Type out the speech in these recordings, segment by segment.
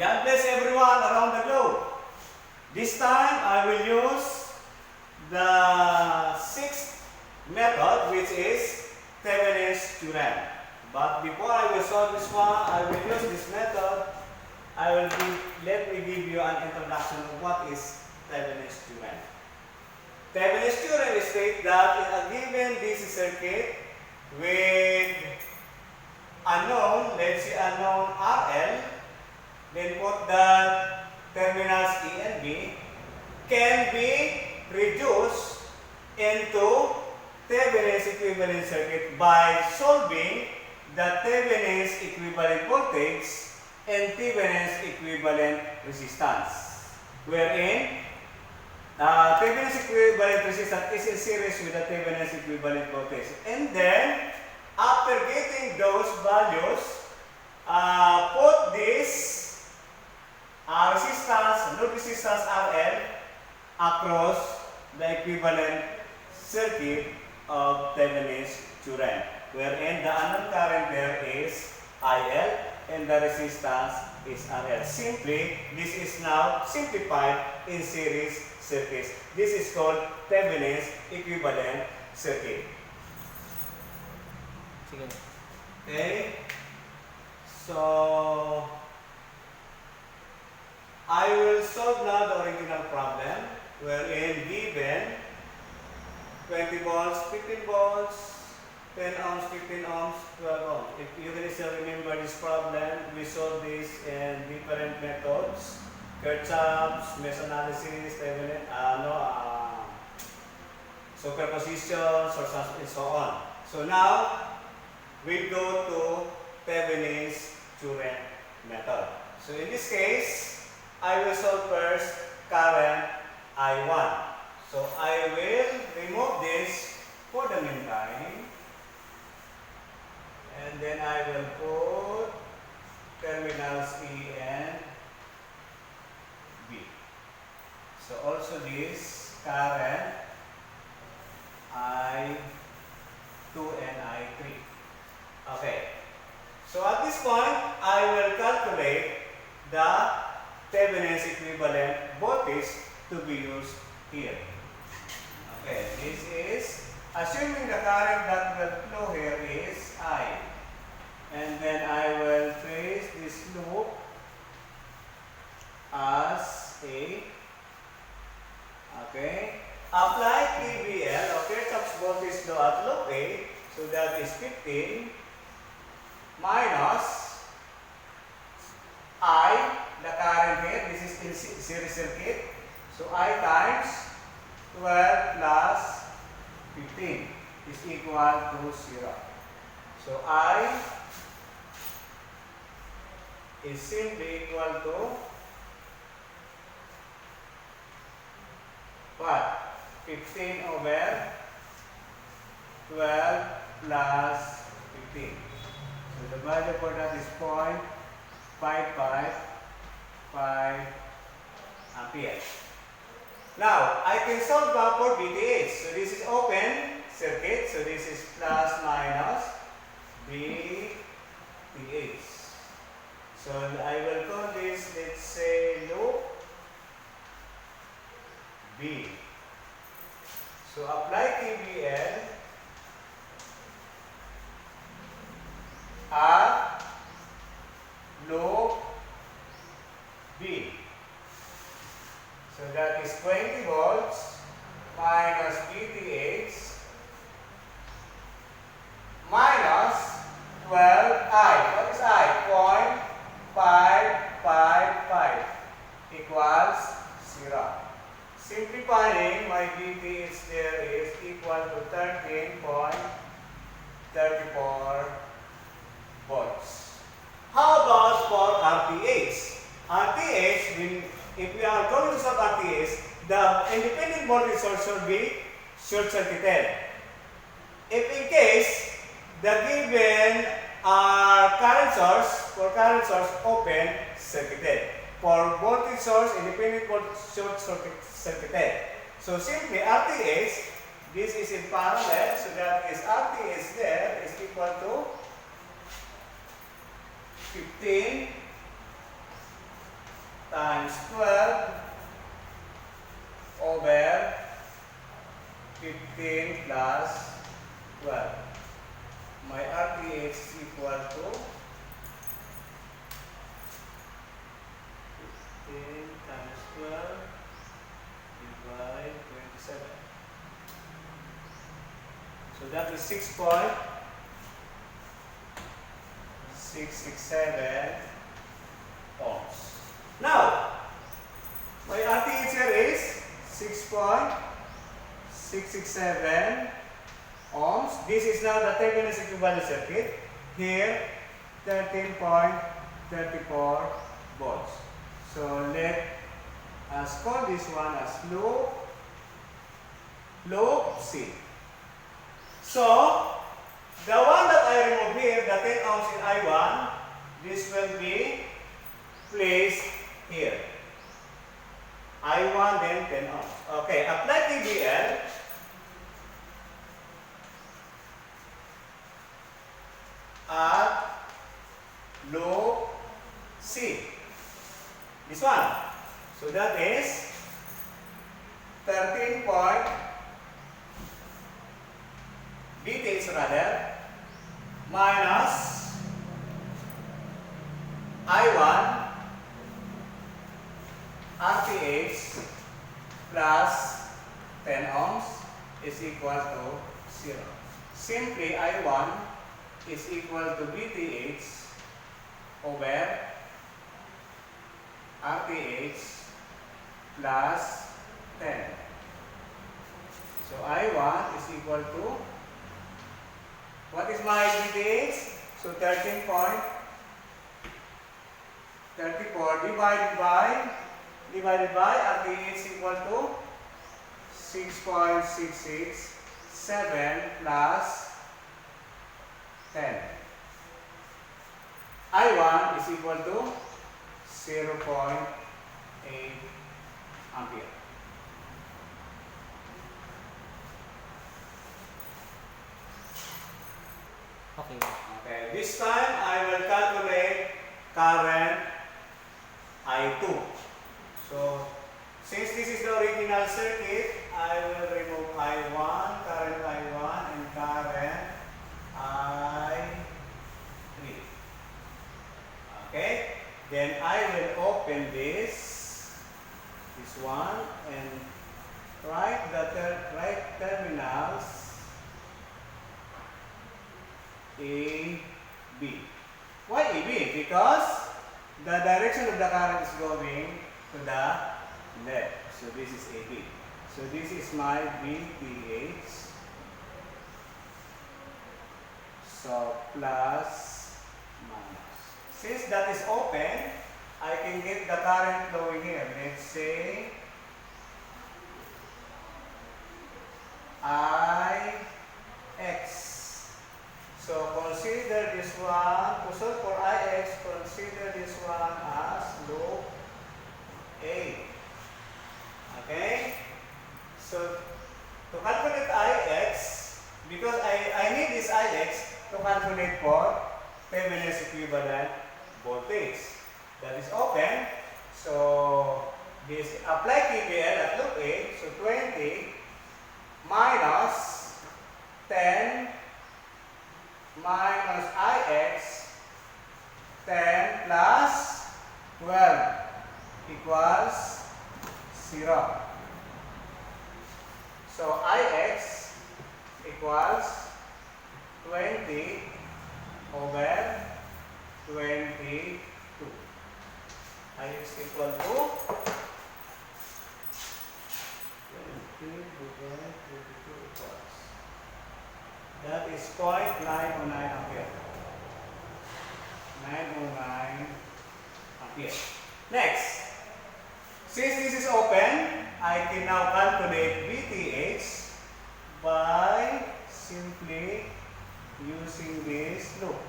God bless everyone around the globe. This time I will use the sixth method, which is Thevenin's theorem. But before I will solve this one, I will use this method. Let me give you an introduction of what is Thevenin's theorem. Thevenin's theorem states that in a given DC circuit with unknown, let's say unknown RL, then put the terminals E and B, can be reduced into Thevenin's equivalent circuit by solving the Thevenin's equivalent voltage and Thevenin's equivalent resistance, wherein Thevenin's equivalent resistance is in series with the Thevenin's equivalent voltage. And then, after getting those values, put this load resistance RL across the equivalent circuit of Thevenin's theorem, wherein the unknown current there is IL and the resistance is RL. Simply, this is now simplified in series circuits. This is called Thevenin's equivalent circuit. Okay, so I will solve now the original problem, wherein given 20 volts, 15 volts, 10 ohms, 15 ohms, 12 ohms. If you can still remember this problem, we solved this in different methods: Kirchhoff's, mesh analysis, Thevenin, superposition, source and so on. So now we go to Thevenin's theorem method. So in this case, I will solve first current I1. So I will remove this for the meantime. And then I will put terminals E and B. So also this current I2 and I3. Okay. So at this point, I will calculate the Thevenin's equivalent voltage to be used here. Okay, this is assuming the current that will flow here is I. And then I will trace this loop as A. Okay. Apply KVL, or Kirchhoff's voltage law at loop A. So that is 15 minus I, the current here, this is in series circuit. So I times 12 plus 15 is equal to 0. So I is simply equal to what? 15 over 12 plus 15. So the value for that is 0.555 ampere. Now, I can solve that for VTH. So this is open circuit. So this is plus minus VTH. So I will call this, let's say, loop B. So apply KVL at loop B. So that is 20 volts minus VTH minus 12I. What is I? 0.555 equals 0. Simplifying, my VTH there is equal to 13.34 volts. How about for RTH? RTH, if we are going to solve RTH, the independent voltage source should be short-circuited. If in case the given current source open circuited. For voltage source, independent voltage short-circuited. So simply RTH, this is in parallel, so that is RTH there is equal to 15 times 12 over 15 plus 12. My RTH is equal to 15 times 12 divide 27. So that is 6.667 ohms. Now, my RTH here is 6.667 ohms. This is now the Thevenin's equivalent circuit. Here, 13.34 volts. So let us call this one as loop C. So, the one that I remove here, the 10 ohms in I1, this will be placed here. I1 then 10 ohms. Okay, apply KVL. At loop C. This one. So that is 13 point VTH rather minus I1 RTH plus 10 ohms is equal to 0. Simply I1 is equal to VTH over RTH plus 10. So I1 is equal to, what is my VTH? So 13.34 divided by RTH equal to 6.667 plus 10. I1 is equal to 0.8 ampere. Okay. Okay, this time I will calculate current I2. So, since this is the original circuit, I will remove I1, current I1, and current I3. Okay, then I will open this one, and write the right terminals A, B. Why A, B? Because the direction of the current is going to the left. So this is A, B. So this is my VTH. So plus, minus. Since that is open, I can get the current flowing here. Let's say IX. So consider this one, to solve for IX, consider this one as loop A. Okay? So to calculate IX, because I need this IX to calculate for Thevenin's equivalent voltage. That is open. So this apply KVL at loop A. So 20 minus 10 minus IX, 10 plus 12 equals 0. So IX equals 20 over 22. IX equal to 20 divided 22 equals. That is 0.909 ampere. 909 ampere. Next, since this is open, I can now calculate VTH by simply using this loop.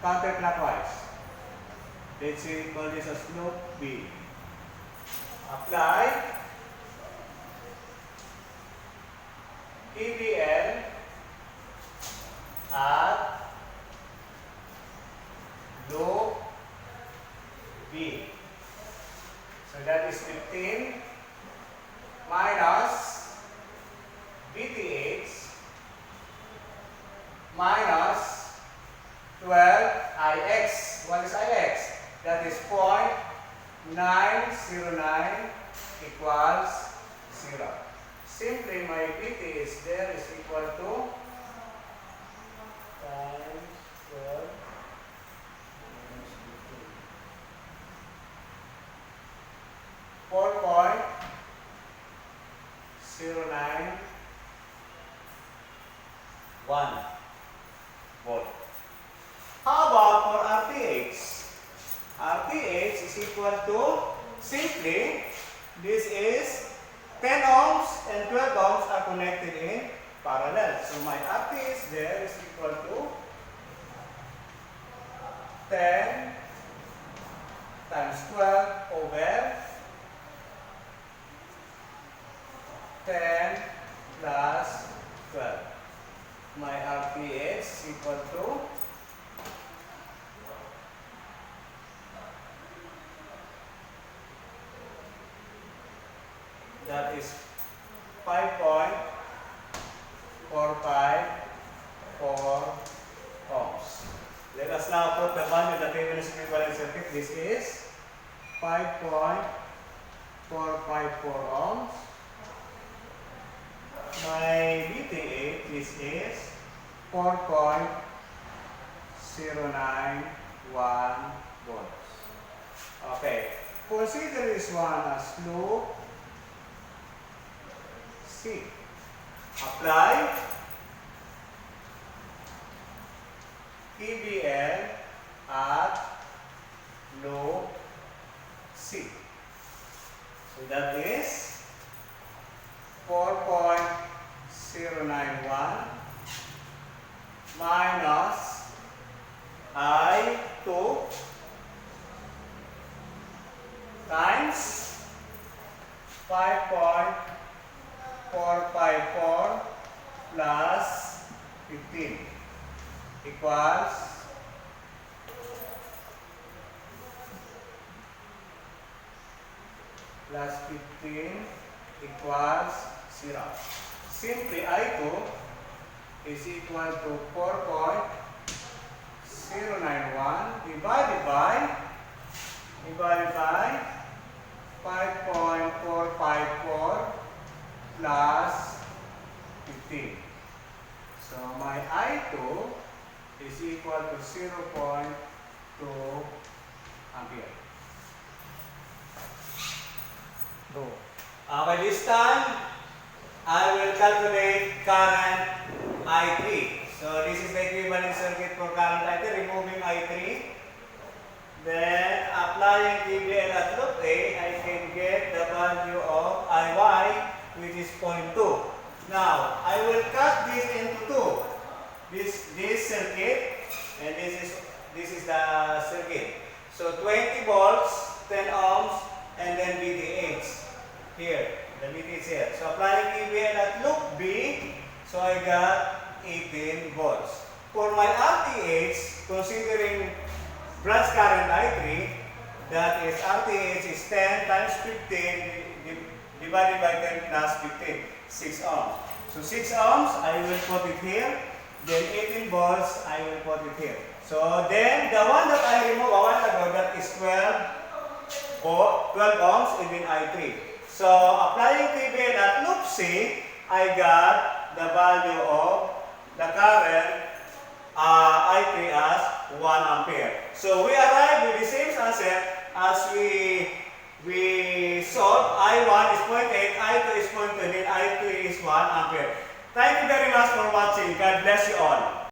Counterclockwise. Let's say call this as loop B. Apply KVL at loop B. So that is 15 minus VTH minus 12 IX. What is IX? That is 0.909 equals 0. Simply my VTH there is equal to times 12 minus 4.091 volt. How about for RTH? RTH is equal to, simply, this is 10 ohms and 12 ohms are connected in parallel. So my RTH there is equal to 10 times 12 over 10 plus 12. My RTH is equal to that is 5.454 ohms. Let us now put the value of the Thevenin's equivalent circuit. This is 5.454 ohms. My VTH, this is 4.091 volts. Okay, consider this one as loop C. Apply KVL at loop C. So that is 4.091 minus I2 times 5.454 plus 15 equals plus 15 equals 0. Simply I2 is equal to 4.091 divided by 5.454 plus 15. So my I2 is equal to 0.2 ampere. By this time, I will calculate current I3. So this is the equivalent circuit for current I3, removing I3. Then applying KVL at loop A, I can get the value of IY, which is 0.2. Now, I will cut this into two. This circuit, and this is the circuit. So 20 volts, 10 ohms, and then VTH here. The VTH here. So applying KVL at loop B, so I got 18 volts. For my RTH, considering branch current I3, that is RTH is 10 times 15 divided by 10 plus 15, 6 ohms. So 6 ohms, I will put it here. Then 18 volts, I will put it here. So then the one that I removed a while ago, that is 12 ohms and then I3. So applying KVL at loop C, I got the value of the current I3 as 1 ampere. So we arrive with the same answer as we solved. I1 is 0.8, I2 is 0.2, then I3 is 1 ampere. Thank you very much for watching. God bless you all.